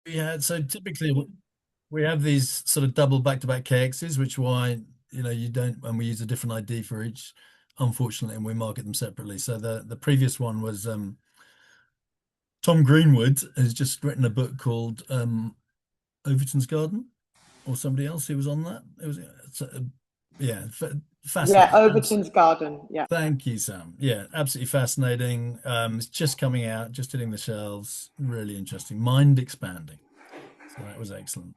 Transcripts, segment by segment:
Yeah, so typically we have these sort of double back-to-back KXs, which why you don't, and we use a different ID for each, unfortunately, and we market them separately. So the previous one was Tom Greenwood has just written a book called Overton's Garden, or somebody else who was on that. It was yeah, Yeah, fascinating. Overton's Garden. Yeah. Thank you, Sam. Yeah, absolutely fascinating. It's just coming out, just hitting the shelves. Really interesting, mind expanding. So that was excellent.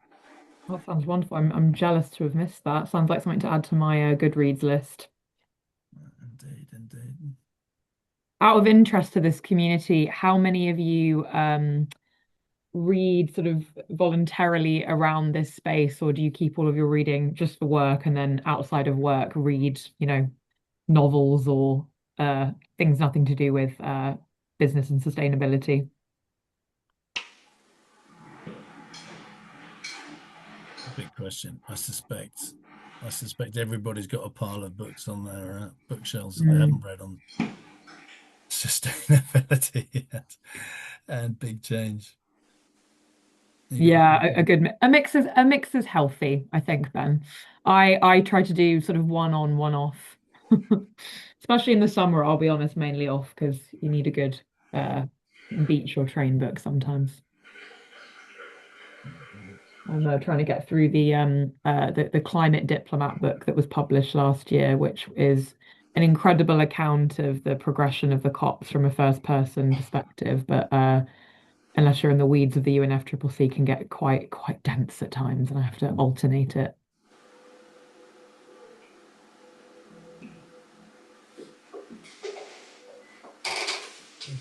That sounds wonderful. I'm jealous to have missed that. Sounds like something to add to my Goodreads list. Indeed, indeed. Out of interest to this community, how many of you read sort of voluntarily around this space, or do you keep all of your reading just for work and then outside of work read, novels or things nothing to do with business and sustainability? Big question. I suspect everybody's got a pile of books on their bookshelves that they haven't Mm. read on sustainability yet, and big change. You got Yeah, a mix is healthy, I think, Ben. I try to do sort of one on, one off. Especially in the summer, I'll be honest, mainly off because you need a good uh beach or train book sometimes. I'm trying to get through the climate diplomat book that was published last year, which is an incredible account of the progression of the COPs from a first person perspective. But unless you're in the weeds of the UNFCCC, can get quite dense at times, and I have to alternate it.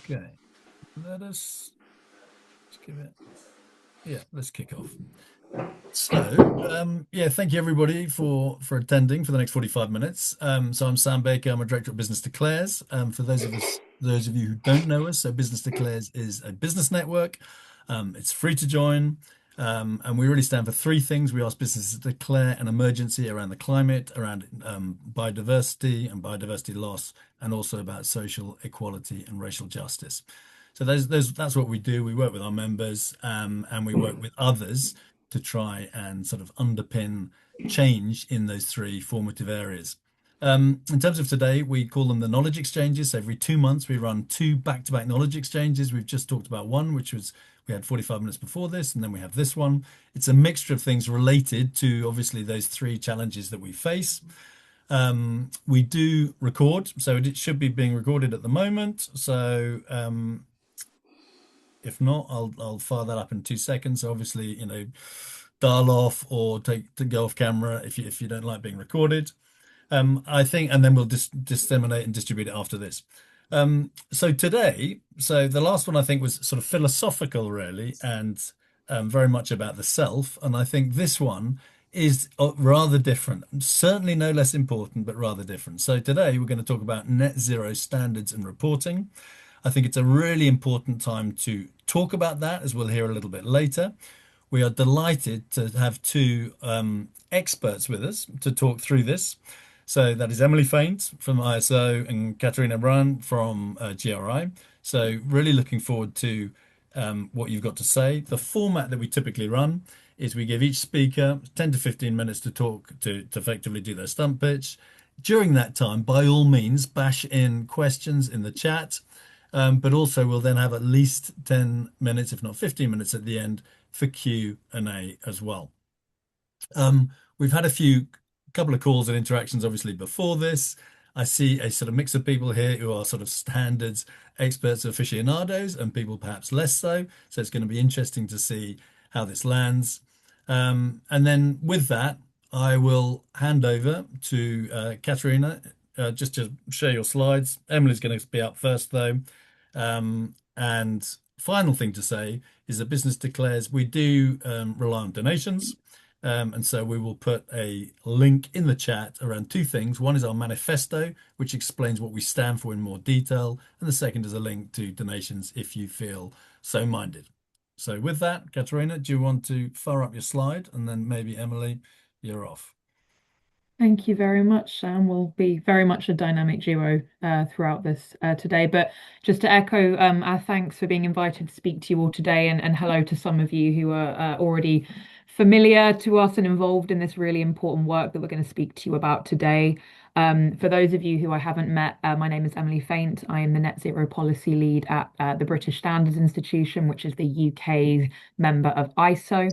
okay. Let us just give it. Yeah, let's kick off. So, yeah, thank you everybody for attending for the next 45 minutes. So I'm Sam Baker. I'm a director at Business Declares. For those of you who don't know us, so Business Declares is a business network. It's free to join, and we really stand for three things. We ask businesses to declare an emergency around the climate, around biodiversity and biodiversity loss, and also about social equality and racial justice. So that's what we do. We work with our members, and we work with others to try and sort of underpin change in those three formative areas. In terms of today, we call them the knowledge exchanges. So every 2 months, we run two back-to-back knowledge exchanges. We've just talked about one, which was we had 45 minutes before this, and then we have this one. It's a mixture of things related to obviously those three challenges that we face. We do record, so it should be being recorded at the moment. So if not, I'll fire that up in 2 seconds. So obviously, dial off or take to go off camera if you don't like being recorded. I think, and then we'll disseminate and distribute it after this. So the last one I think was sort of philosophical, really, and very much about the self. And I think this one is rather different, certainly no less important, but rather different. So today we're going to talk about net zero standards and reporting. I think it's a really important time to talk about that, as we'll hear a little bit later. We are delighted to have two experts with us to talk through this. So that is Emily Faint from ISO and Katerina Brun from GRI. So really looking forward to what you've got to say. The format that we typically run is we give each speaker 10 to 15 minutes to talk to effectively do their stump pitch. During that time, by all means, bash in questions in the chat. But also we'll then have at least 10 minutes, if not 15 minutes at the end for Q&A as well. We've had couple of calls and interactions obviously before this. I see a sort of mix of people here who are sort of standards experts, aficionados, and people perhaps less so. So it's going to be interesting to see how this lands. And then with that, I will hand over to Katerina just to share your slides. Emily's going to be up first though. And final thing to say is that Business Declares we do rely on donations. And so we will put a link in the chat around two things. One is our manifesto, which explains what we stand for in more detail. And the second is a link to donations if you feel so minded. So with that, Katerina, do you want to fire up your slide? And then maybe Emily, you're off. Thank you very much, Sam. We'll be very much a dynamic duo throughout this today. But just to echo our thanks for being invited to speak to you all today, and hello to some of you who are already familiar to us and involved in this really important work that we're going to speak to you about today. For those of you who I haven't met, my name is Emily Faint. I am the Net Zero Policy Lead at the British Standards Institution, which is the UK member of ISO.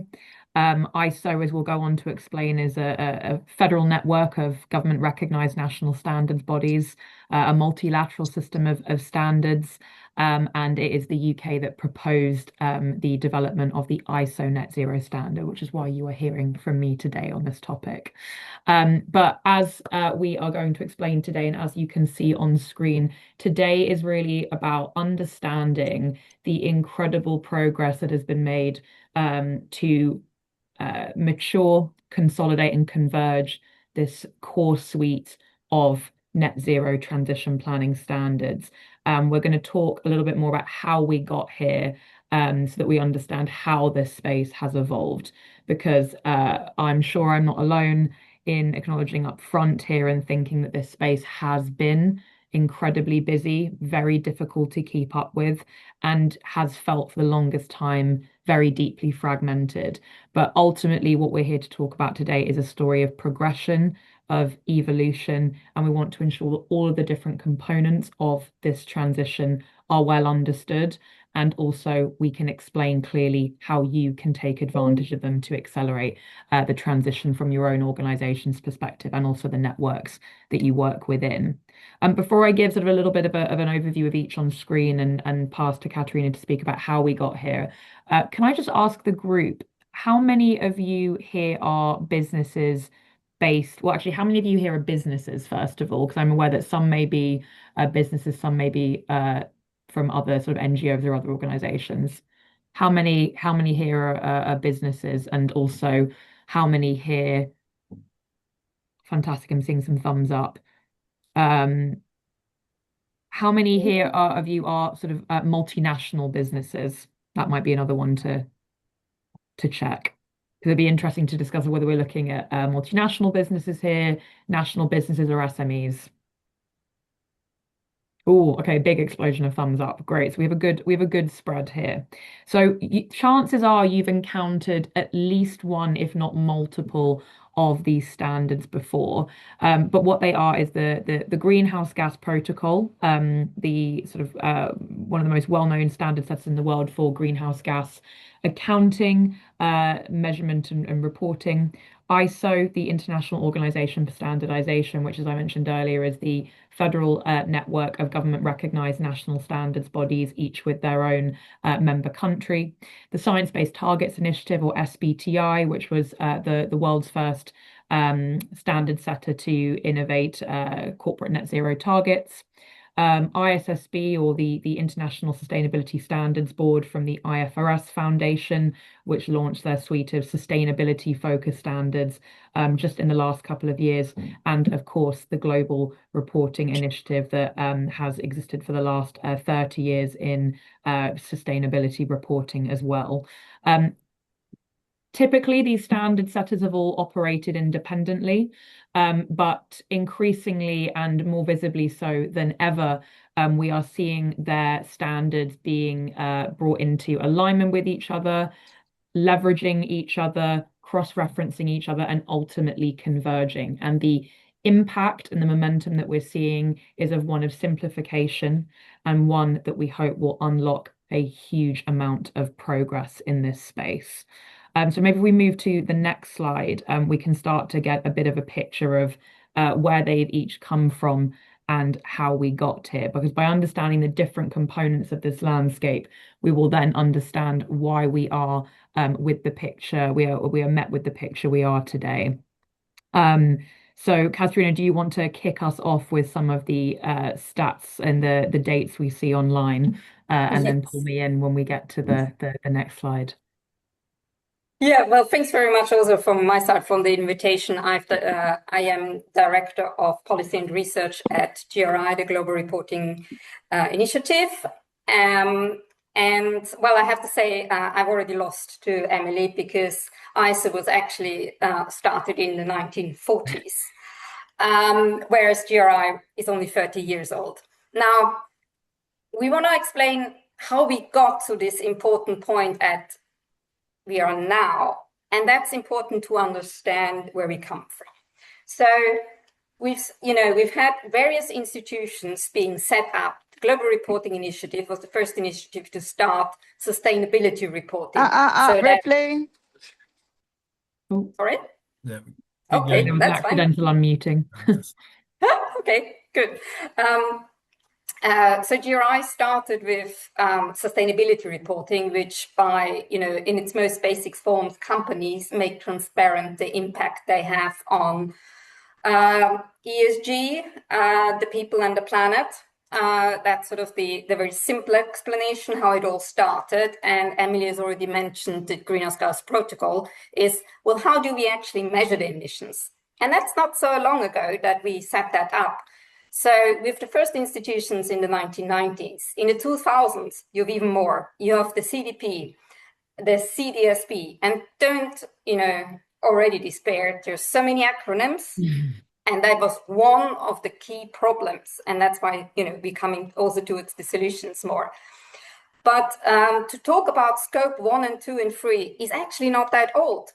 ISO, as we'll go on to explain, is a federal network of government recognized national standards bodies, a multilateral system of standards. And it is the UK that proposed the development of the ISO net zero standard, which is why you are hearing from me today on this topic. But as we are going to explain today, and as you can see on screen, today is really about understanding the incredible progress that has been made to mature, consolidate, and converge this core suite of net zero transition planning standards. We're going to talk a little bit more about how we got here, so that we understand how this space has evolved, because I'm sure I'm not alone in acknowledging up front here and thinking that this space has been incredibly busy, very difficult to keep up with, and has felt for the longest time very deeply fragmented. But ultimately, what we're here to talk about today is a story of progression, of evolution, and we want to ensure that all of the different components of this transition are well understood. And also, we can explain clearly how you can take advantage of them to accelerate the transition from your own organization's perspective and also the networks that you work within. Before I give sort of a little bit of an overview of each on screen and pass to Katerina to speak about how we got here, can I just ask the group, how many of you here are businesses based? Well, actually, how many of you here are businesses, first of all? Because I'm aware that some may be businesses, some may be from other sort of NGOs or other organizations. How many here are businesses, and also how many here? Fantastic, I'm seeing some thumbs up. Um, how many here of you are sort of multinational businesses? That might be another one to check. Because it'd be interesting to discuss whether we're looking at multinational businesses here, national businesses, or SMEs. Oh, okay, big explosion of thumbs up. Great. So we have a good spread here. So chances are you've encountered at least one, if not multiple, of these standards before. But what they are is the greenhouse gas protocol, the sort of one of the most well-known standard sets in the world for greenhouse gas accounting, measurement and reporting. ISO, the International Organization for Standardization, which, as I mentioned earlier, is the federal network of government recognized national standards bodies, each with their own member country. The Science Based Targets Initiative, or SBTi, which was the world's first standard setter to innovate corporate net zero targets. ISSB, or the International Sustainability Standards Board from the IFRS Foundation, which launched their suite of sustainability focused standards just in the last couple of years. And of course, the Global Reporting Initiative that has existed for the last 30 years in sustainability reporting as well. Typically, these standard setters have all operated independently, but increasingly and more visibly so than ever, we are seeing their standards being brought into alignment with each other, leveraging each other, cross-referencing each other, and ultimately converging. And the impact and the momentum that we're seeing is of one of simplification, and one that we hope will unlock a huge amount of progress in this space. So maybe we move to the next slide, we can start to get a bit of a picture of where they've each come from and how we got here. Because by understanding the different components of this landscape, we will then understand why we are with the picture. We are met with the picture we are today. So, Katerina, do you want to kick us off with some of the stats and the dates we see online, and then pull me in when we get to the next slide? Yeah, well, thanks very much also from my side for the invitation. I am Director of Policy and Research at GRI, the Global Reporting Initiative. And well, I have to say I've already lost to Emily, because ISO was actually started in the 1940s. whereas GRI is only 30 years old. Now, we want to explain how we got to this important point at we are now, and that's important to understand where we come from. So we've had various institutions being set up. The Global Reporting Initiative was the first initiative to start sustainability reporting. Ripley. Sorry? Yeah. Okay, There was that's accidental unmuting. Okay, good. So GRI started with sustainability reporting, which in its most basic forms, companies make transparent the impact they have on ESG, the people and the planet. That's sort of the very simple explanation how it all started. And Emily has already mentioned the greenhouse gas protocol is, well, how do we actually measure the emissions? And that's not so long ago that we set that up. So with the first institutions in the 1990s, in the 2000s, you have even more. You have the CDP, the CDSP, and don't, already despair. There's so many acronyms. And that was one of the key problems. And that's why, we're coming also towards the solutions more. But to talk about scope 1 and 2 and 3 is actually not that old.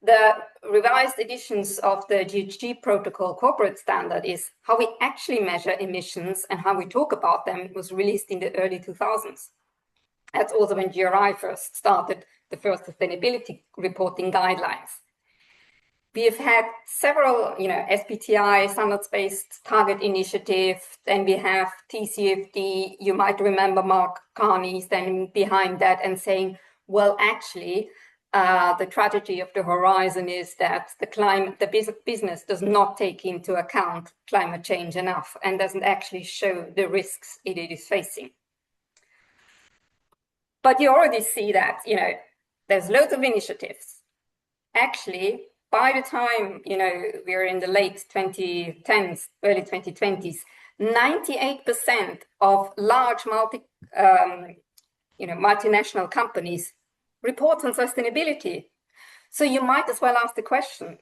The revised editions of the GHG protocol corporate standard is how we actually measure emissions and how we talk about them was released in the early 2000s. That's also when GRI first started the first sustainability reporting guidelines. We have had several, SBTi, standards-based target initiative, then we have TCFD. You might remember Mark Carney standing behind that and saying, well, actually, the tragedy of the horizon is that the business does not take into account climate change enough and doesn't actually show the risks it is facing. But you already see that, there's loads of initiatives. Actually, by the time, we're in the late 2010s, early 2020s, 98% of large multinational companies report on sustainability. So you might as well ask the question,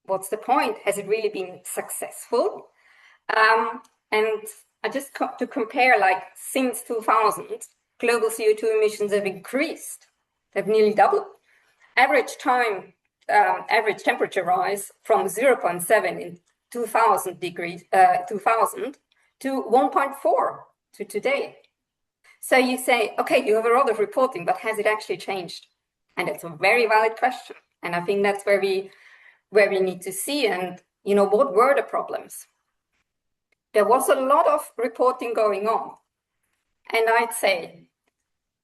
what's the point? Has it really been successful? And I just to compare, since 2000, global CO2 emissions have increased. They've nearly doubled. Average temperature rise from 0.7 in 2000 to 1.4 to today. So you say, okay, you have a lot of reporting, but has it actually changed? And it's a very valid question. And I think that's where we need to see, and what were the problems? There was a lot of reporting going on. And I'd say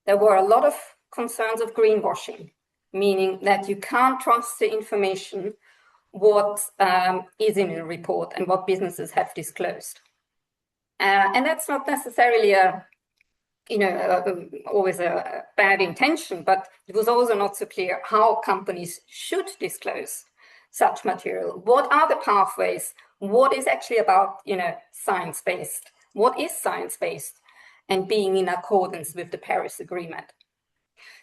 there were a lot of concerns of greenwashing, meaning that you can't trust the information, what is in a report and what businesses have disclosed. And that's not necessarily always a bad intention, but it was also not so clear how companies should disclose such material. What are the pathways? What is actually about, science-based? What is science-based and being in accordance with the Paris Agreement?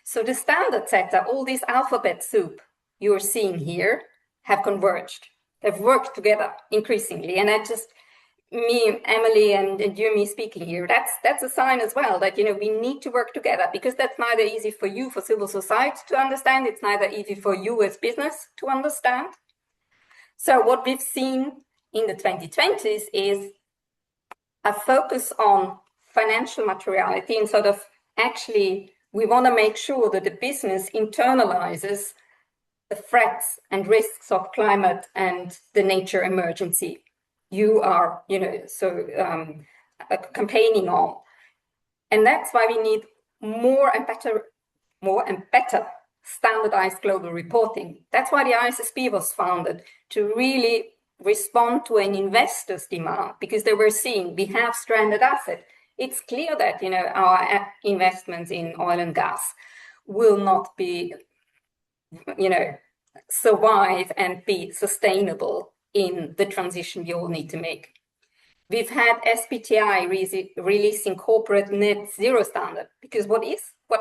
So the standard setter, all this alphabet soup you're seeing here, have converged. They've worked together increasingly. And me, Emily, and you and me speaking here, that's a sign as well that, we need to work together, because that's neither easy for you, for civil society to understand. It's neither easy for you as business to understand. So what we've seen in the 2020s is a focus on financial materiality and sort of actually we want to make sure that the business internalizes the threats and risks of climate and the nature emergency you are, campaigning on. And that's why we need more and better standardized global reporting. That's why the ISSB was founded, to really respond to an investor's demand, because they were seeing we have stranded assets. It's clear that, our investments in oil and gas will not be, survive and be sustainable in the transition we all need to make. We've had SBTi releasing corporate net zero standard, because what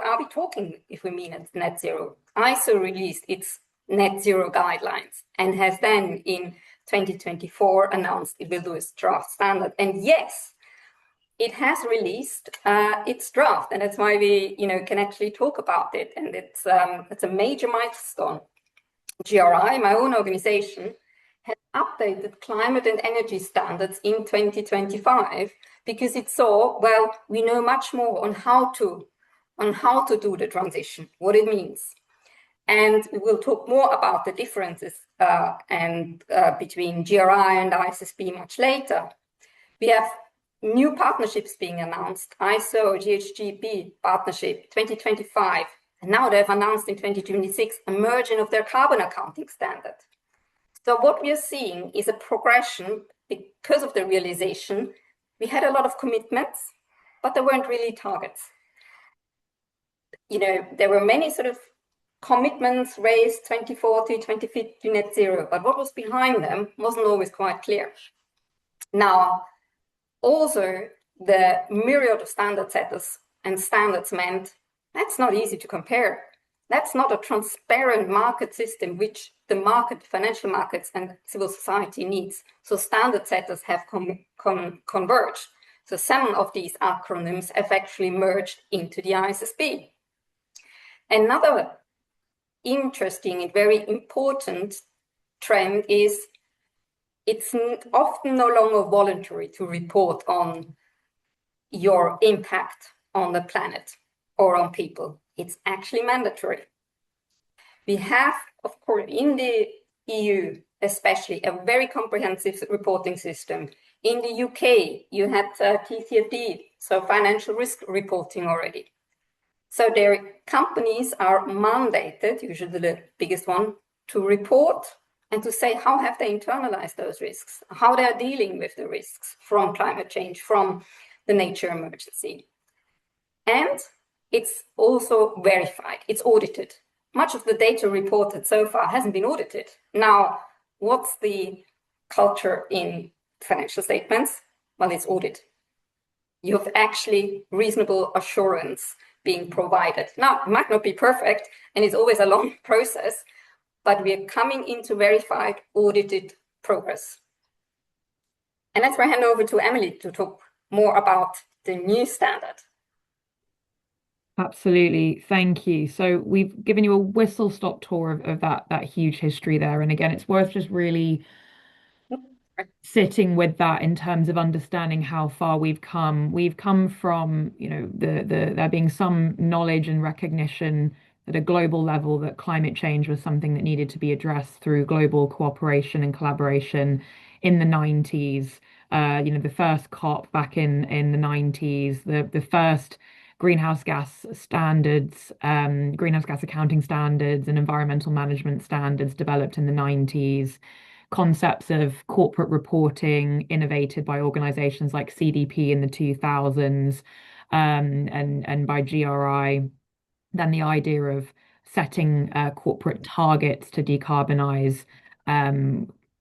are we talking if we mean it's net zero? ISO released its net zero guidelines and has then in 2024 announced it will do its draft standard. And yes, it has released its draft, and that's why we, can actually talk about it. And it's a major milestone. GRI, my own organization, has updated climate and energy standards in 2025 because it saw, well, we know much more on how to do the transition, what it means. And we will talk more about the differences between GRI and ISSB much later. We have new partnerships being announced, ISO GHGP partnership 2025, and now they've announced in 2026 a merging of their carbon accounting standard. So what we are seeing is a progression because of the realization we had a lot of commitments, but there weren't really targets. There were many sort of commitments raised 2040, 2050 net zero, but what was behind them wasn't always quite clear. Now, also, the myriad of standard setters and standards meant that's not easy to compare. That's not a transparent market system which the market, financial markets and civil society needs. So standard setters have converged. So some of these acronyms have actually merged into the ISSB. Another interesting and very important trend is it's often no longer voluntary to report on your impact on the planet or on people. It's actually mandatory. We have, of course, in the EU, especially, a very comprehensive reporting system. In the UK, you had TCFD, so financial risk reporting already. So their companies are mandated, usually the biggest one, to report and to say how have they internalized those risks, how they are dealing with the risks from climate change, from the nature emergency. And it's also verified, it's audited. Much of the data reported so far hasn't been audited. Now, what's the culture in financial statements? Well, it's audit. You have actually reasonable assurance being provided. Now, it might not be perfect, and it's always a long process, but we are coming into verified, audited progress. And that's where I hand over to Emily to talk more about the new standard. Absolutely. Thank you. So we've given you a whistle-stop tour of that huge history there. And again, it's worth just really sitting with that in terms of understanding how far we've come. We've come from, there being some knowledge and recognition at a global level that climate change was something that needed to be addressed through global cooperation and collaboration in the 90s. The first COP back in the 90s, the first greenhouse gas standards, greenhouse gas accounting standards and environmental management standards developed in the 90s. Concepts of corporate reporting innovated by organizations like CDP in the 2000s, and by GRI. Then the idea of setting corporate targets to decarbonize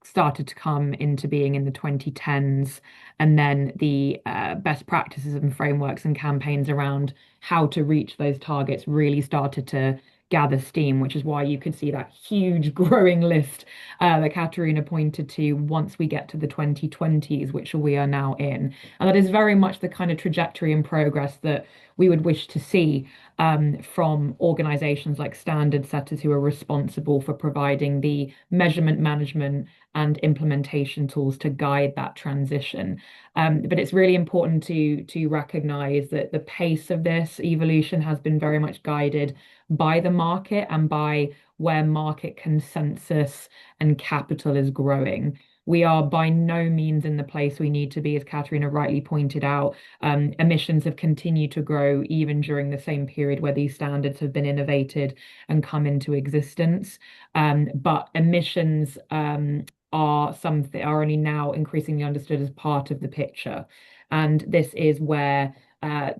started to come into being in the 2010s, and then the best practices and frameworks and campaigns around how to reach those targets really started to gather steam, which is why you could see that huge growing list that Katerina pointed to once we get to the 2020s, which we are now in. And that is very much the kind of trajectory and progress that we would wish to see from organizations like standard setters who are responsible for providing the measurement, management, and implementation tools to guide that transition. But it's really important to recognize that the pace of this evolution has been very much guided by the market and by where market consensus and capital is growing. We are by no means in the place we need to be, as Katerina rightly pointed out. Emissions have continued to grow even during the same period where these standards have been innovated and come into existence. But emissions are only now increasingly understood as part of the picture. And this is where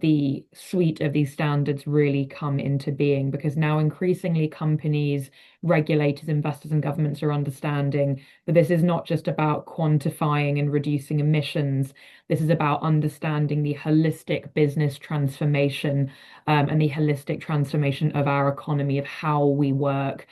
the suite of these standards really come into being, because now increasingly companies regulators, investors, and governments are understanding that this is not just about quantifying and reducing emissions. This is about understanding the holistic business transformation and the holistic transformation of our economy, of how we work,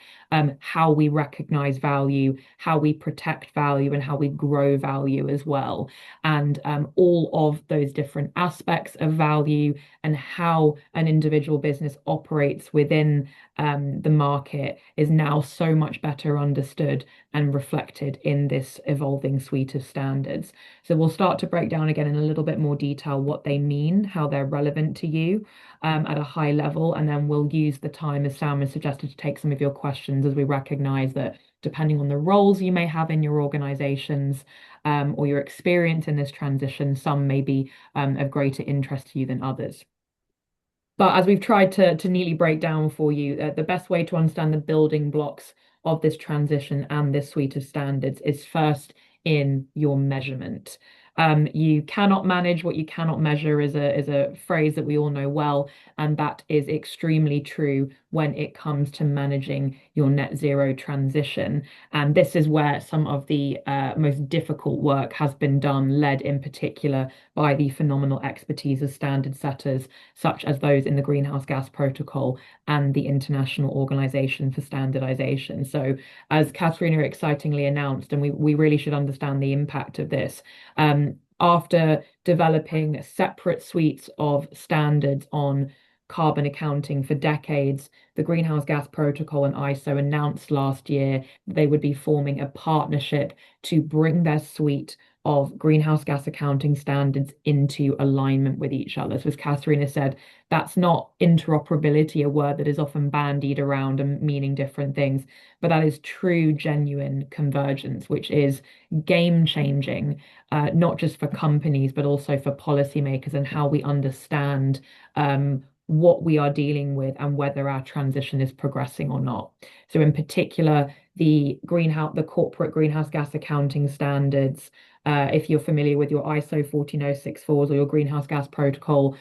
how we recognize value, how we protect value, and how we grow value as well. And all of those different aspects of value and how an individual business operates within the market is now so much better understood and reflected in this evolving suite of standards. So we'll start to break down again in a little bit more detail what they mean, how they're relevant to you at a high level, and then we'll use the time, as Sam has suggested, to take some of your questions, as we recognize that depending on the roles you may have in your organizations or your experience in this transition, some may be of greater interest to you than others. But as we've tried to neatly break down for you, the best way to understand the building blocks of this transition and this suite of standards is first in your measurement. You cannot manage what you cannot measure is a phrase that we all know well, and that is extremely true when it comes to managing your net zero transition. And this is where some of the most difficult work has been done, led in particular by the phenomenal expertise of standard setters, such as those in the Greenhouse Gas Protocol and the International Organization for Standardization. So, as Katharina excitingly announced, and we really should understand the impact of this, after developing separate suites of standards on carbon accounting for decades, the Greenhouse Gas Protocol and ISO announced last year they would be forming a partnership to bring their suite of greenhouse gas accounting standards into alignment with each other. So as Katharina said, that's not interoperability, a word that is often bandied around and meaning different things, but that is true, genuine convergence, which is game changing, not just for companies, but also for policymakers and how we understand what we are dealing with and whether our transition is progressing or not. So in particular, the corporate greenhouse gas accounting standards, if you're familiar with your ISO 14064s or your Greenhouse Gas Protocol,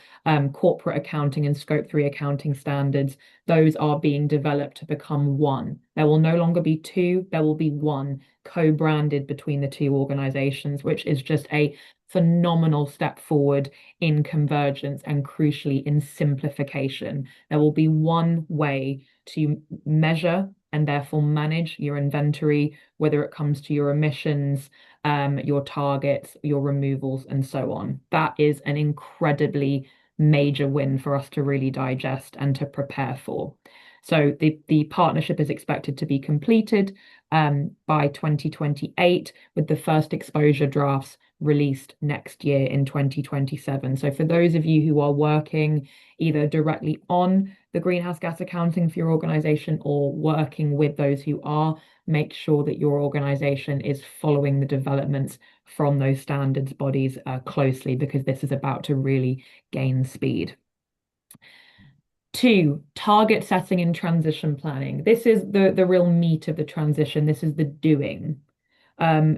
corporate accounting and Scope 3 accounting standards, those are being developed to become one. There will no longer be two, there will be one, co-branded between the two organizations, which is just a phenomenal step forward in convergence and crucially in simplification. There will be one way to measure and therefore manage your inventory, whether it comes to your emissions, your targets, your removals, and so on. That is an incredibly major win for us to really digest and to prepare for. So the partnership is expected to be completed by 2028, with the first exposure drafts released next year in 2027. So for those of you who are working either directly on the greenhouse gas accounting for your organization or working with those who are, make sure that your organization is following the developments from those standards bodies closely, because this is about to really gain speed. 2, target setting and transition planning. This is the real meat of the transition. This is the doing.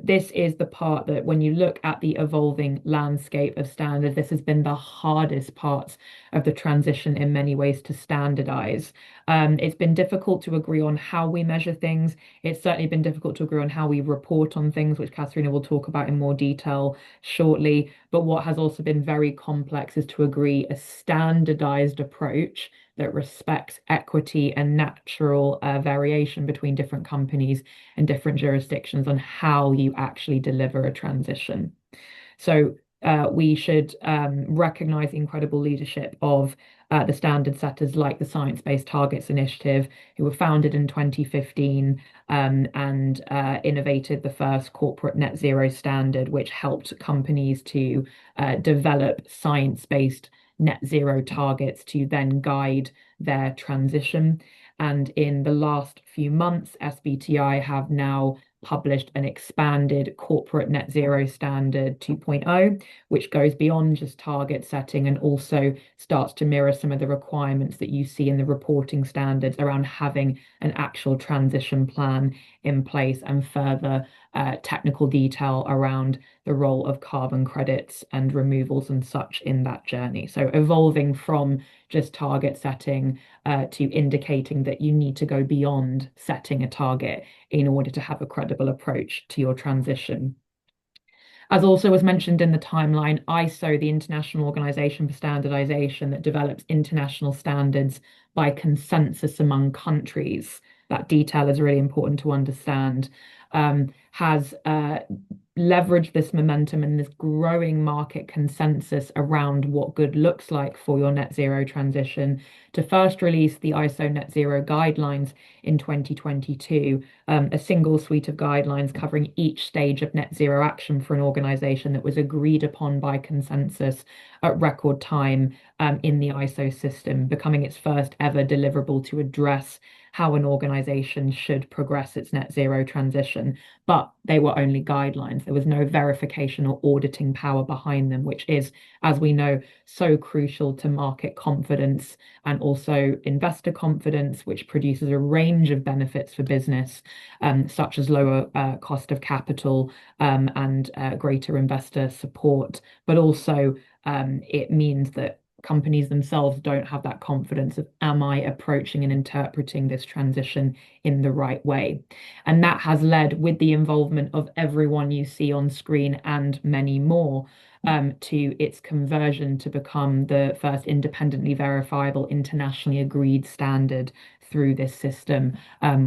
This is the part that when you look at the evolving landscape of standards, this has been the hardest part of the transition in many ways to standardize. It's been difficult to agree on how we measure things. It's certainly been difficult to agree on how we report on things, which Katharina will talk about in more detail shortly. But what has also been very complex is to agree a standardized approach that respects equity and natural variation between different companies and different jurisdictions on how you actually deliver a transition. So we should recognize the incredible leadership of the standard setters like the Science Based Targets Initiative, who were founded in 2015 and innovated the first corporate net zero standard, which helped companies to develop science-based net zero targets to then guide their transition. And in the last few months, SBTi have now published an expanded corporate net zero standard 2.0, which goes beyond just target setting and also starts to mirror some of the requirements that you see in the reporting standards around having an actual transition plan in place and further technical detail around the role of carbon credits and removals and such in that journey. So evolving from just target setting to indicating that you need to go beyond setting a target in order to have a credible approach to your transition. As also was mentioned in the timeline, ISO, the International Organization for Standardization that develops international standards by consensus among countries, that detail is really important to understand, has leveraged this momentum and this growing market consensus around what good looks like for your net zero transition to first release the ISO net zero guidelines in 2022, a single suite of guidelines covering each stage of net zero action for an organization that was agreed upon by consensus at record time in the ISO system, becoming its first ever deliverable to address how an organization should progress its net zero transition. But they were only guidelines. There was no verification or auditing power behind them, which is, as we know, so crucial to market confidence and also investor confidence, which produces a range of benefits for business, such as lower cost of capital and greater investor support. But also, it means that companies themselves don't have that confidence of, am I approaching and interpreting this transition in the right way? And that has led, with the involvement of everyone you see on screen and many more, to its conversion to become the first independently verifiable, internationally agreed standard through this system,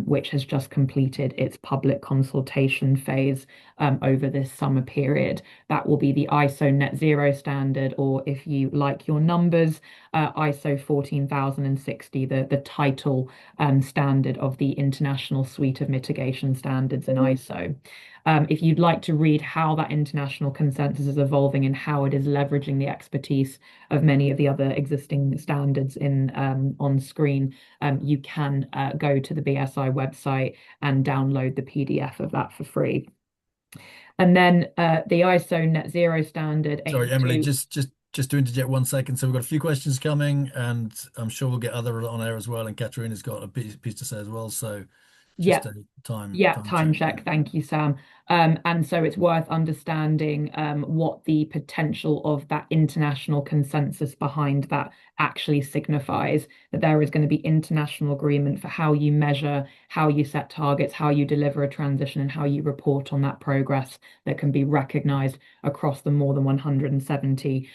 which has just completed its public consultation phase over this summer period. That will be the ISO Net Zero standard, or if you like your numbers, ISO 14060, the title standard of the international suite of mitigation standards in ISO. If you'd like to read how that international consensus is evolving and how it is leveraging the expertise of many of the other existing standards in on screen, you can go to the BSI website and download the PDF of that for free. And then the ISO Net Zero standard. Sorry, Emily, just to interject 1 second. So we've got a few questions coming, and I'm sure we'll get other on air as well. And Katerina's got a piece to say as well. So just a time check. Thank you, Sam. And so it's worth understanding what the potential of that international consensus behind that actually signifies, that there is going to be international agreement for how you measure, how you set targets, how you deliver a transition, and how you report on that progress that can be recognized across the more than 170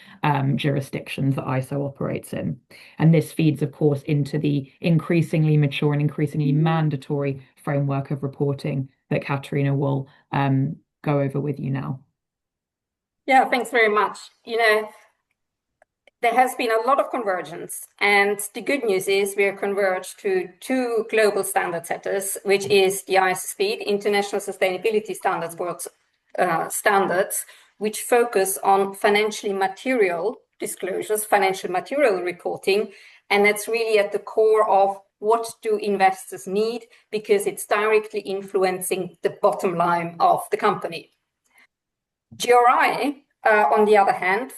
jurisdictions that ISO operates in. And this feeds, of course, into the increasingly mature and increasingly mandatory framework of reporting that Katerina will go over with you now. Yeah, thanks very much. There has been a lot of convergence, and the good news is we are converged to two global standard setters, which is the ISSB, the International Sustainability Standards Board standards, which focus on financially material disclosures, financial material reporting, and that's really at the core of what do investors need, because it's directly influencing the bottom line of the company. GRI, on the other hand,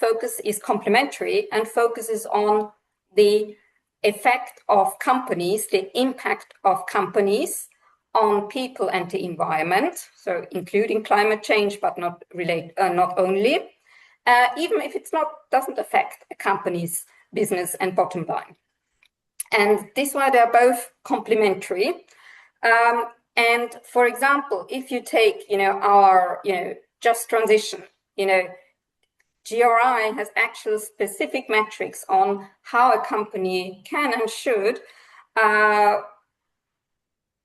is complementary and focuses on the effect of companies, the impact of companies on people and the environment, so including climate change, but not only, even if doesn't affect a company's business and bottom line. And this is why they're both complementary. And for example, if you take, our, just transition, GRI has actual specific metrics on how a company can and should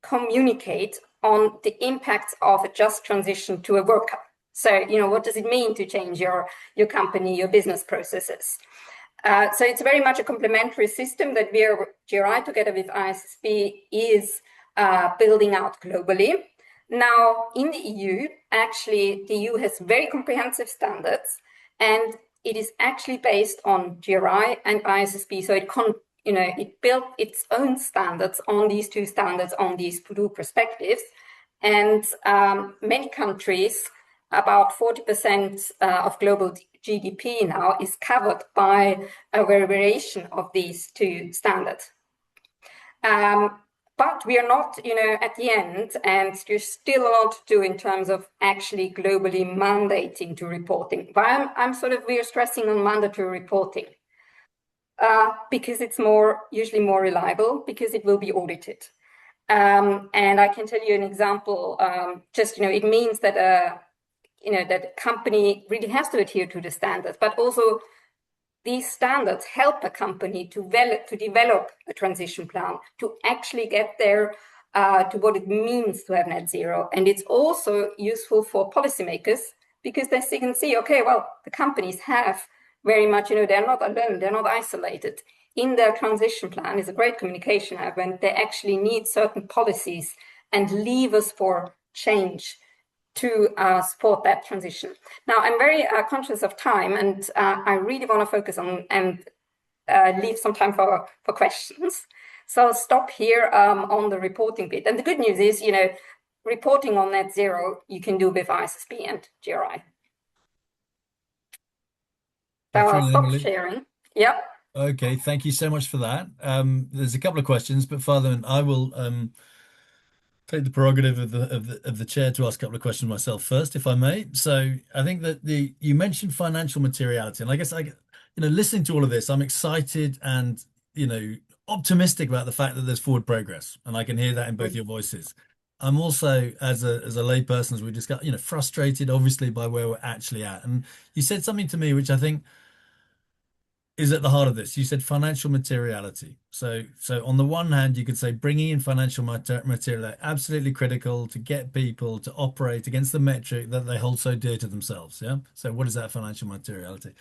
communicate on the impacts of a just transition to a worker. So, what does it mean to change your company, your business processes? So it's very much a complementary system that GRI together with ISSB is building out globally. Now, in the EU, actually, the EU has very comprehensive standards, and it is actually based on GRI and ISSB. So it built its own standards on these two standards, on these two perspectives. And many countries, about 40% of global GDP now is covered by a variation of these two standards. But we are not, at the end, and there's still a lot to do in terms of actually globally mandating to reporting. But we are stressing on mandatory reporting because it's usually more reliable, because it will be audited. And I can tell you an example. It means that that a company really has to adhere to the standards, but also these standards help a company to develop a transition plan, to actually get there to what it means to have net zero. And it's also useful for policymakers because they can see, okay, well, the companies have very much, they're not alone, they're not isolated. In their transition plan is a great communication hub, and they actually need certain policies and levers for change to support that transition. Now, I'm very conscious of time, and I really want to focus on and leave some time for questions. So I'll stop here on the reporting bit. And the good news is, reporting on net zero, you can do with ISSB and GRI. So I'll stop sharing. Yep. Okay, thank you so much for that. There's a couple of questions, but Father, I will take the prerogative of the chair to ask a couple of questions myself first, if I may. So I think that you mentioned financial materiality, and I guess listening to all of this, I'm excited and optimistic about the fact that there's forward progress, and I can hear that in both your voices. I'm also, as a layperson, as we discussed, frustrated, obviously, by where we're actually at. And you said something to me which I think is at the heart of this. You said financial materiality. So on the one hand, you could say bringing in financial materiality, absolutely critical to get people to operate against the metric that they hold so dear to themselves. Yeah. So what is that financial materiality?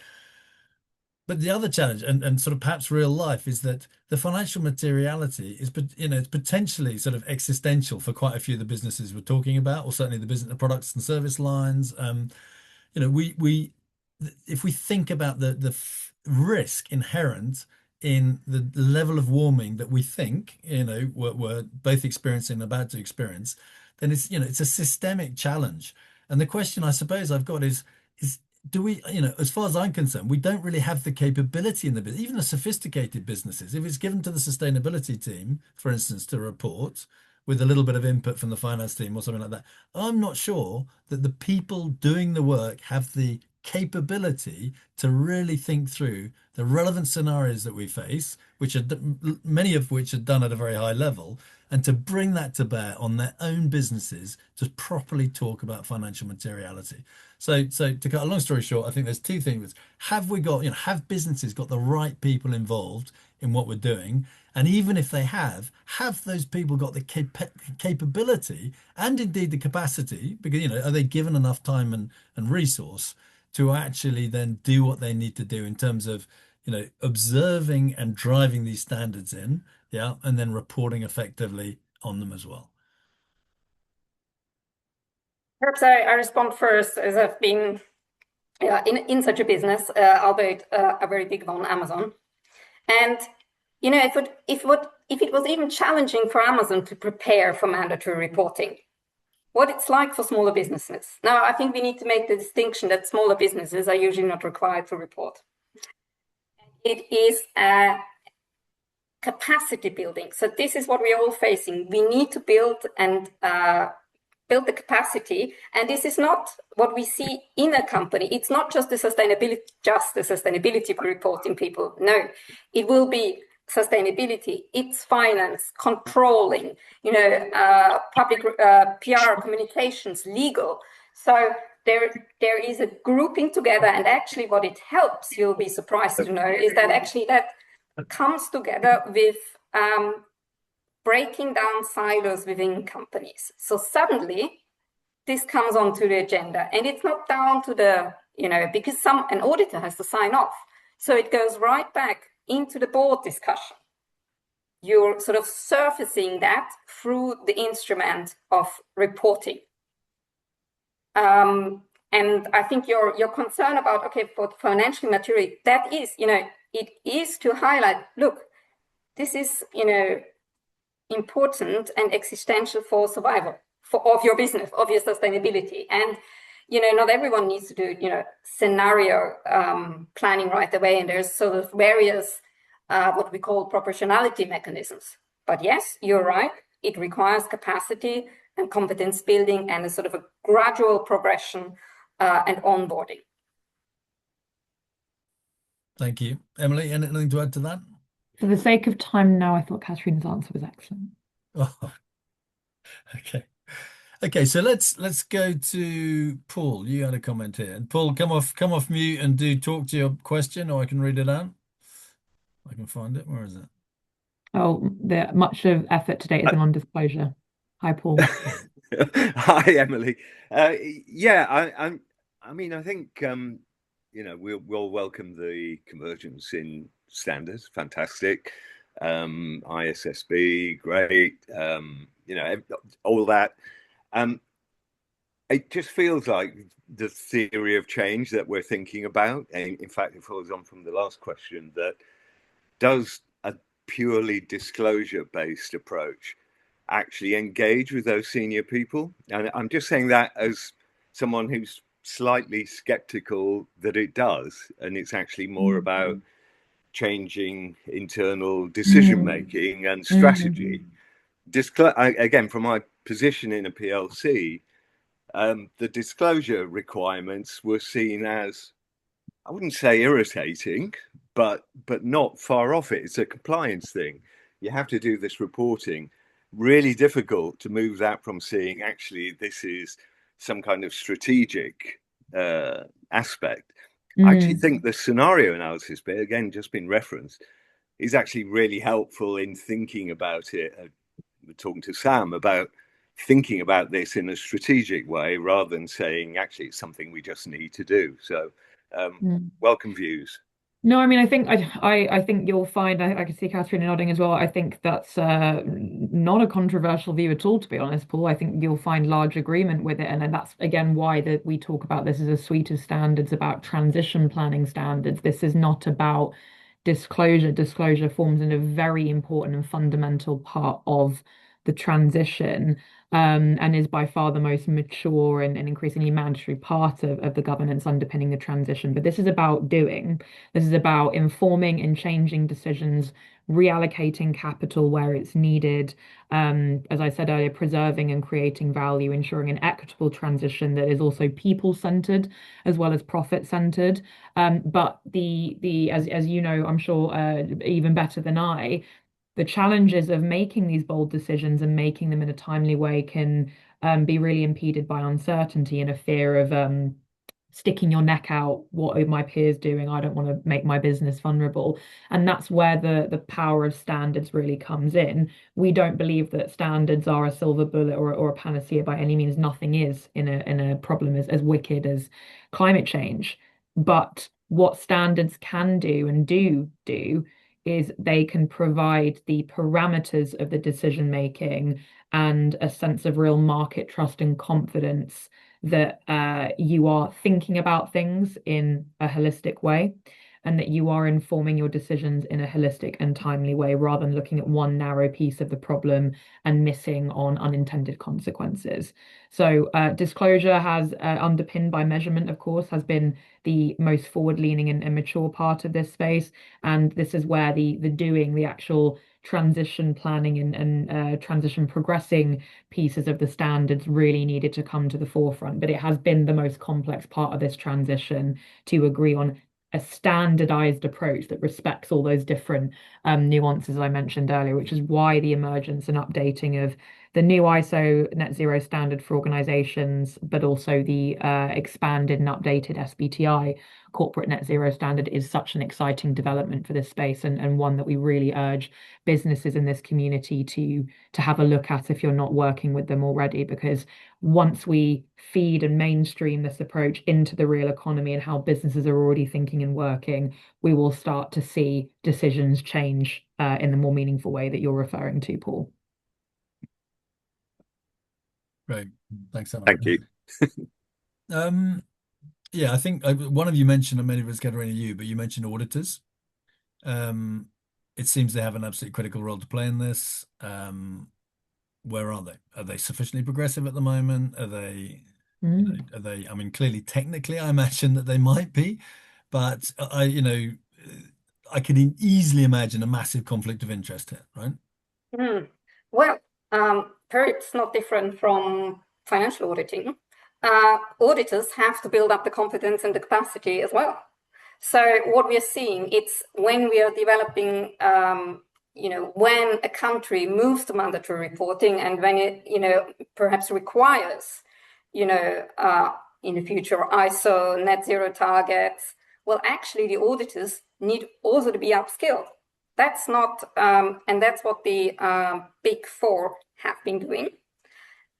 But the other challenge, and sort of perhaps real life, is that the financial materiality is, it's potentially sort of existential for quite a few of the businesses we're talking about, or certainly the products and service lines. If we think about the risk inherent in the level of warming that we think we're both experiencing and about to experience, then it's a systemic challenge. And the question I suppose I've got is do we, as far as I'm concerned, we don't really have the capability in the business, even the sophisticated businesses. If it's given to the sustainability team, for instance, to report with a little bit of input from the finance team or something like that, I'm not sure that the people doing the work have the capability to really think through the relevant scenarios that we face, which are many of which are done at a very high level, and to bring that to bear on their own businesses to properly talk about financial materiality. So to cut a long story short, I think there's two things. Have businesses got the right people involved in what we're doing? And even if they have those people got the capability and indeed the capacity, because, are they given enough time and resource to actually then do what they need to do in terms of, observing and driving these standards in, yeah, and then reporting effectively on them as well? Perhaps I respond first, as I've been in such a business, albeit a very big one, Amazon. And if it was even challenging for Amazon to prepare for mandatory reporting, what it's like for smaller businesses. Now, I think we need to make the distinction that smaller businesses are usually not required to report. It is capacity building. So this is what we're all facing. We need to build build the capacity. And this is not what we see in a company. It's not just the sustainability reporting people. No, it will be sustainability, it's finance, controlling, public PR, communications, legal. So there is a grouping together, and actually what it helps, you'll be surprised to know, is that actually that comes together with breaking down silos within companies. So suddenly this comes onto the agenda, and it's not down to the, because an auditor has to sign off. So it goes right back into the board discussion. You're sort of surfacing that through the instrument of reporting. And I think your concern about, okay, for financial maturity, that is, it is to highlight, look, this is, important and existential for survival, of your business, of your sustainability. And, not everyone needs to do, scenario planning right away. And there's sort of various, what we call proportionality mechanisms. But yes, you're right. It requires capacity and competence building and a sort of a gradual progression and onboarding. Thank you. Emily, anything to add to that? For the sake of time now, I thought Catherine's answer was excellent. Oh, okay. Okay, so let's go to Paul. You had a comment here. And Paul, come off mute and do talk to your question, or I can read it out. I can find it. Where is it? Oh, much of effort today is a non-disclosure. Hi, Paul. Hi, Emily. Yeah, I mean, I think we'll welcome the convergence in standards. Fantastic. ISSB, great. All that. It just feels like the theory of change that we're thinking about. And in fact, it follows on from the last question, that does a purely disclosure-based approach actually engage with those senior people? And I'm just saying that as someone who's slightly skeptical that it does, and it's actually more about changing internal decision-making and strategy. Again, from my position in a PLC, the disclosure requirements were seen as, I wouldn't say irritating, but not far off it. It's a compliance thing. You have to do this reporting. Really difficult to move that from seeing actually this is some kind of strategic aspect. I actually think the scenario analysis bit, again, just been referenced, is actually really helpful in thinking about it. We're talking to Sam about thinking about this in a strategic way rather than saying actually it's something we just need to do. So welcome views. No, I mean, I think you'll find, I can see Catherine nodding as well. I think that's not a controversial view at all, to be honest, Paul. I think you'll find large agreement with it. And then that's, again, why we talk about this as a suite of standards, about transition planning standards. This is not about disclosure. Disclosure forms in a very important and fundamental part of the transition, and is by far the most mature and increasingly mandatory part of the governance underpinning the transition. But this is about doing. This is about informing and changing decisions, reallocating capital where it's needed. As I said earlier, preserving and creating value, ensuring an equitable transition that is also people-centered as well as profit-centered. But as you know, I'm sure even better than I, the challenges of making these bold decisions and making them in a timely way can be really impeded by uncertainty and a fear of sticking your neck out. What are my peers doing? I don't want to make my business vulnerable. And that's where the power of standards really comes in. We don't believe that standards are a silver bullet or a panacea by any means. Nothing is in a problem as wicked as climate change. But what standards can do and do is they can provide the parameters of the decision making and a sense of real market trust and confidence that you are thinking about things in a holistic way, and that you are informing your decisions in a holistic and timely way rather than looking at one narrow piece of the problem and missing on unintended consequences. So disclosure has underpinned by measurement, of course, has been the most forward-leaning and mature part of this space. And this is where the doing, the actual transition planning and transition progressing pieces of the standards really needed to come to the forefront. But it has been the most complex part of this transition to agree on a standardized approach that respects all those different nuances I mentioned earlier, which is why the emergence and updating of the new ISO net zero standard for organizations, but also the expanded and updated SBTi corporate net zero standard is such an exciting development for this space, and one that we really urge businesses in this community to have a look at if you're not working with them already, because once we feed and mainstream this approach into the real economy and how businesses are already thinking and working, we will start to see decisions change in the more meaningful way that you're referring to, Paul. Great. Thanks so much. Thank you. Yeah, I think one of you mentioned, and many of us get around you, but you mentioned auditors. It seems they have an absolutely critical role to play in this. where are they? Are they sufficiently progressive at the moment? Are they, are they, I mean, clearly technically I imagine that they might be, but I could easily imagine a massive conflict of interest here, right? Mm. Well, perhaps not different from financial auditing. Auditors have to build up the competence and the capacity as well. So what we are seeing, it's when we are developing, when a country moves to mandatory reporting and when it, perhaps requires, in the future ISO net zero targets, well, actually the auditors need also to be upskilled. That's not, and that's what the Big Four have been doing.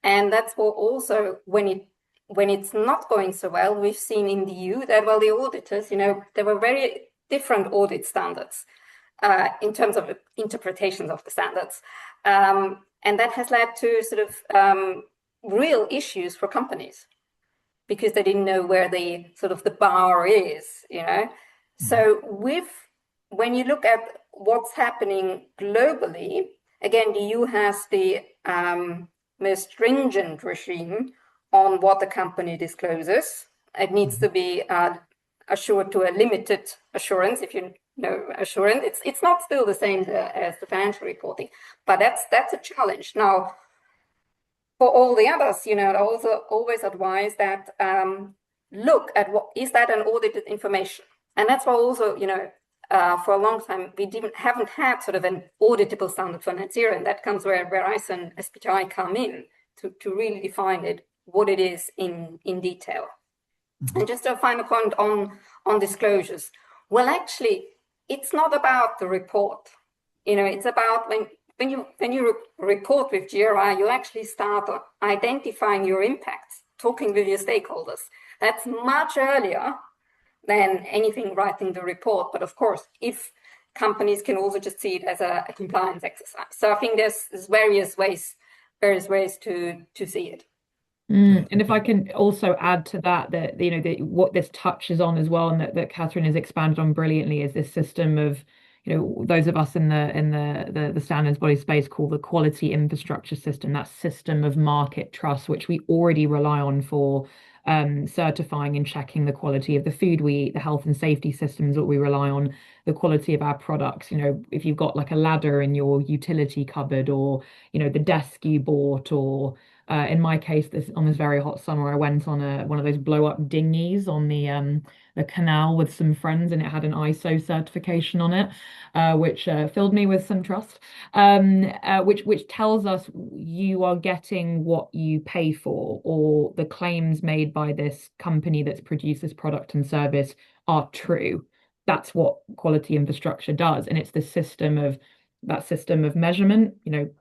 And that's what also, when it's not going so well, we've seen in the EU that, well, the auditors, there were very different audit standards in terms of interpretations of the standards. And that has led to sort of real issues for companies because they didn't know where the sort of the bar is, So when you look at what's happening globally, again, the EU has the most stringent regime on what the company discloses. It needs to be assured to a limited assurance. If you know assurance, it's not still the same as the financial reporting, but that's a challenge. Now, for all the others, I also always advise that look at what is that an audited information, and that's why also for a long time we haven't had sort of an auditable standard for net zero, and that comes where ISO and SBTi come in to really define it, what it is in detail. And just a final point on disclosures. Well, actually, it's not about the report. It's about when you report with GRI, you actually start identifying your impacts, talking with your stakeholders. That's much earlier than anything writing the report. But of course, if companies can also just see it as a compliance exercise. So I think there's various ways to see it. And if I can also add to that what this touches on as well, and that Catherine has expanded on brilliantly, is this system of, those of us in the standards body space call the quality infrastructure system, that system of market trust, which we already rely on for certifying and checking the quality of the food we eat, the health and safety systems that we rely on, the quality of our products. If you've got like a ladder in your utility cupboard, or the desk you bought, or in my case, on this very hot summer, I went on one of those blow up dinghies on the canal with some friends, and it had an ISO certification on it, which filled me with some trust, which tells us you are getting what you pay for, or the claims made by this company that's produced this product and service are true. That's what quality infrastructure does, and it's the system of measurement.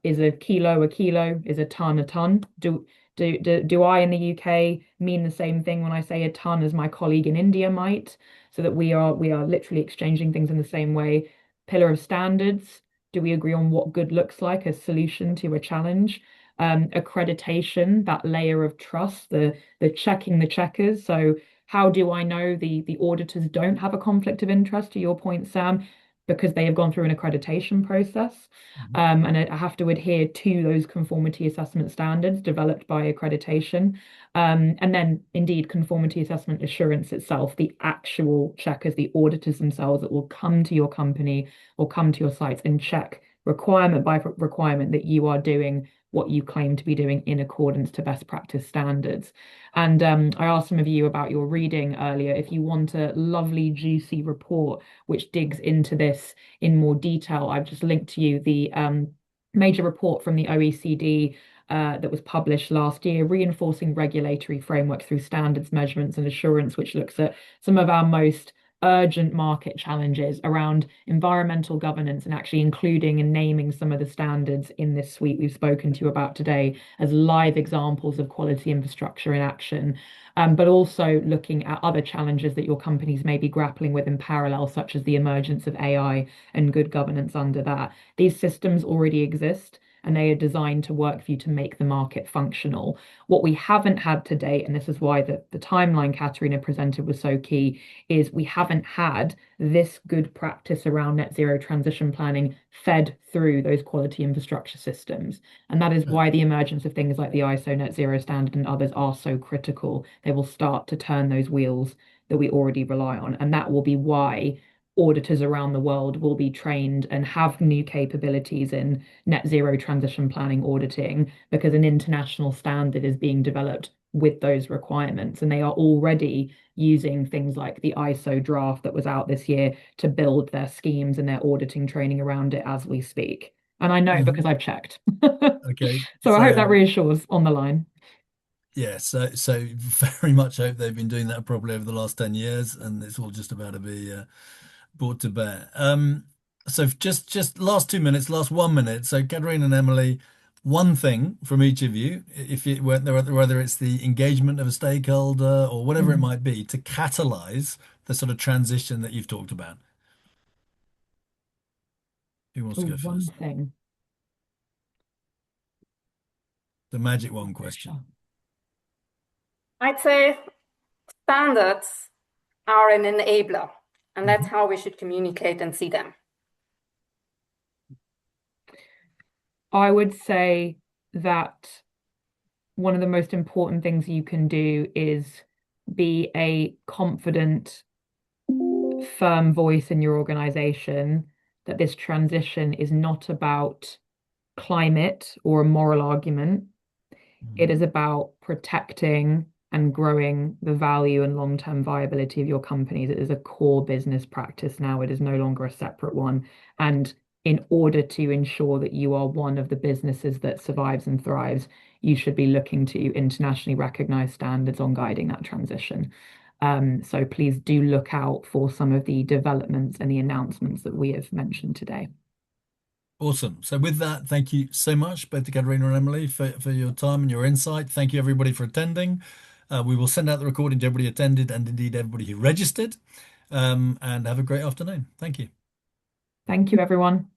Is a kilo a kilo? Is a ton a ton? Do I in the UK mean the same thing when I say a ton as my colleague in India might? So that we are literally exchanging things in the same way. Pillar of standards. Do we agree on what good looks like, a solution to a challenge? Accreditation, that layer of trust, the checking the checkers. So how do I know the auditors don't have a conflict of interest, to your point, Sam? Because they have gone through an accreditation process, and I have to adhere to those conformity assessment standards developed by accreditation. And then indeed conformity assessment assurance itself, the actual checkers, the auditors themselves that will come to your company or come to your sites and check requirement by requirement that you are doing what you claim to be doing in accordance to best practice standards. And I asked some of you about your reading earlier. If you want a lovely, juicy report which digs into this in more detail, I've just linked to you the major report from the OECD that was published last year, reinforcing regulatory framework through standards, measurements, and assurance, which looks at some of our most urgent market challenges around environmental governance, and actually including and naming some of the standards in this suite we've spoken to you about today as live examples of quality infrastructure in action, but also looking at other challenges that your companies may be grappling with in parallel, such as the emergence of AI and good governance under that. These systems already exist. and they are designed to work for you to make the market functional. What we haven't had to date, and this is why the timeline Katerina presented was so key, is we haven't had this good practice around net zero transition planning fed through those quality infrastructure systems. And that is why the emergence of things like the ISO net zero standard and others are so critical. They will start to turn those wheels that we already rely on. And that will be why auditors around the world will be trained and have new capabilities in net zero transition planning auditing, because an international standard is being developed with those requirements. And they are already using things like the ISO draft that was out this year to build their schemes and their auditing training around it as we speak. And I know because I've checked. Okay. So I hope that reassures on the line. Yeah, so very much hope they've been doing that properly over the last 10 years, and it's all just about to be brought to bear. So just last 2 minutes, last 1 minute. So Katerina and Emily, one thing from each of you, if it whether it's the engagement of a stakeholder or whatever it might be, to catalyze the sort of transition that you've talked about. Who wants to go One first? thing. The magic one question. I'd say standards are an enabler, and that's how we should communicate and see them. I would say that one of the most important things you can do is be a confident, firm voice in your organization that this transition is not about climate or a moral argument. It is about protecting and growing the value and long-term viability of your companies. It is a core business practice now. It is no longer a separate one. And in order to ensure that you are one of the businesses that survives and thrives, you should be looking to internationally recognized standards on guiding that transition. So please do look out for some of the developments and the announcements that we have mentioned today. Awesome. So with that, thank you so much, both to Katerina and Emily, for your time and your insight. Thank you, everybody, for attending. We will send out the recording to everybody who attended and indeed everybody who registered. And have a great afternoon. Thank you. Thank you, everyone.